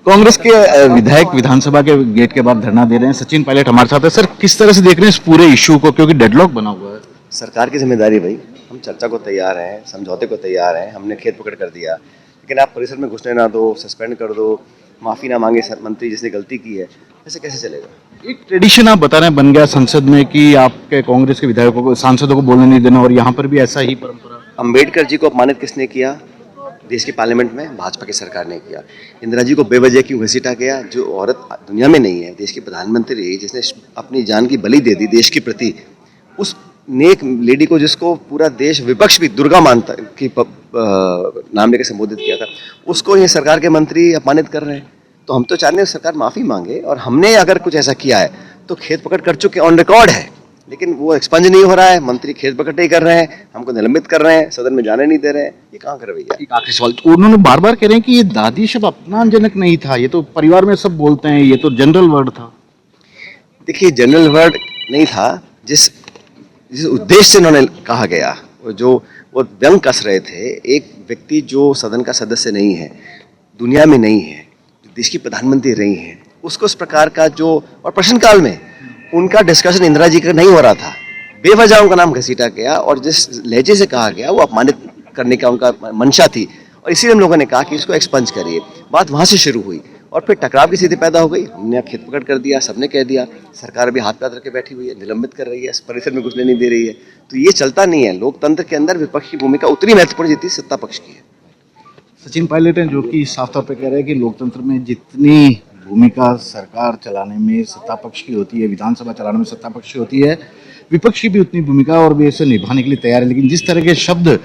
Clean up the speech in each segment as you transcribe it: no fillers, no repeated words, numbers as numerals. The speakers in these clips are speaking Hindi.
कांग्रेस के विधायक विधानसभा के गेट के बाहर धरना दे रहे हैं। सचिन पायलट हमारे साथ है। सर, किस तरह से देख रहे हैं इस पूरे इशू को, क्योंकि डेडलॉक बना हुआ है? सरकार की जिम्मेदारी भाई, हम चर्चा को तैयार हैं, समझौते को तैयार हैं, हमने खेत पकड़ कर दिया, लेकिन आप परिसर में घुसने ना दो, सस्पेंड कर दो, माफी ना मांगे मंत्री जिसने गलती की है, ऐसे कैसे चलेगा? एक ट्रेडिशन आप बता रहे हैं बन गया संसद में कि आपके कांग्रेस के विधायकों को, सांसदों को बोलने नहीं देना, और यहाँ पर भी ऐसा ही परंपरा। अंबेडकर जी को अपमानित किसने किया? देश की पार्लियामेंट में भाजपा की सरकार ने किया। इंदिरा जी को बेवजह क्यों घसीटा गया? जो औरत दुनिया में नहीं है, देश की प्रधानमंत्री जिसने अपनी जान की बलि दे दी देश के प्रति, उस नेक लेडी को जिसको पूरा देश विपक्ष भी दुर्गा मानता की नाम लेकर संबोधित किया था, उसको ये सरकार के मंत्री अपमानित कर रहे हैं। तो हम तो चाहते हैं सरकार माफी मांगे, और हमने अगर कुछ ऐसा किया है तो खेत पकड़ कर चुके, ऑन रिकॉर्ड है, लेकिन वो एक्सपंज नहीं हो रहा है। मंत्री खेत पकड़ ही कर रहे हैं, हमको निलंबित कर रहे हैं, सदन में जाने नहीं दे रहे हैं। ये कहाँ कर रवैया? एक आखिरी सवाल, तो उन्होंने बार बार कह रहे हैं कि ये दादी शब्द अपमानजनक नहीं था, ये तो परिवार में सब बोलते हैं, ये तो जनरल वर्ड था। देखिए, जनरल वर्ड नहीं था। जिस जिस उद्देश्य से उन्होंने कहा गया, वो व्यंग कस रहे थे। एक व्यक्ति जो सदन का सदस्य नहीं है, दुनिया में नहीं है, देश की प्रधानमंत्री रही हैं, उसको इस प्रकार का और प्रश्नकाल में उनका डिस्कशन इंदिरा जी का नहीं हो रहा था, बेवजह उनका नाम घसीटा गया, और जिस लहजे से कहा गया वो अपमानित करने का उनका मंशा थी, और इसीलिए हम लोगों ने कहा कि इसको एक्सपंज करिए। बात वहां से शुरू हुई, और फिर टकराव की स्थिति पैदा हो गई। हमने खेत पकड़ कर दिया, सबने कह दिया, सरकार अभी हाथ पैर रख के बैठी हुई है, निलंबित कर रही है, परिसर में घुसने नहीं दे रही है। तो ये चलता नहीं है। लोकतंत्र के अंदर विपक्ष की भूमिका उतनी महत्वपूर्ण जितनी सत्ता पक्ष की है। सचिन पायलट हैं जो कि साफ तौर पे कह रहे हैं कि लोकतंत्र में जितनी भूमिका सरकार चलाने में सत्ता पक्ष की होती है, विधानसभा चलाने में सत्ता पक्ष की होती है, विपक्ष की भी उतनी भूमिका, और वे इसे निभाने के लिए तैयार है। लेकिन जिस तरह के शब्द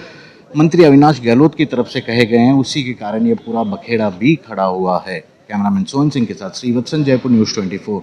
मंत्री अविनाश गहलोत की तरफ से कहे गए हैं, उसी के कारण ये पूरा बखेड़ा भी खड़ा हुआ है। कैमरामैन सोहन सिंह के साथ श्रीवत्सन, जयपुर न्यूज़ 24।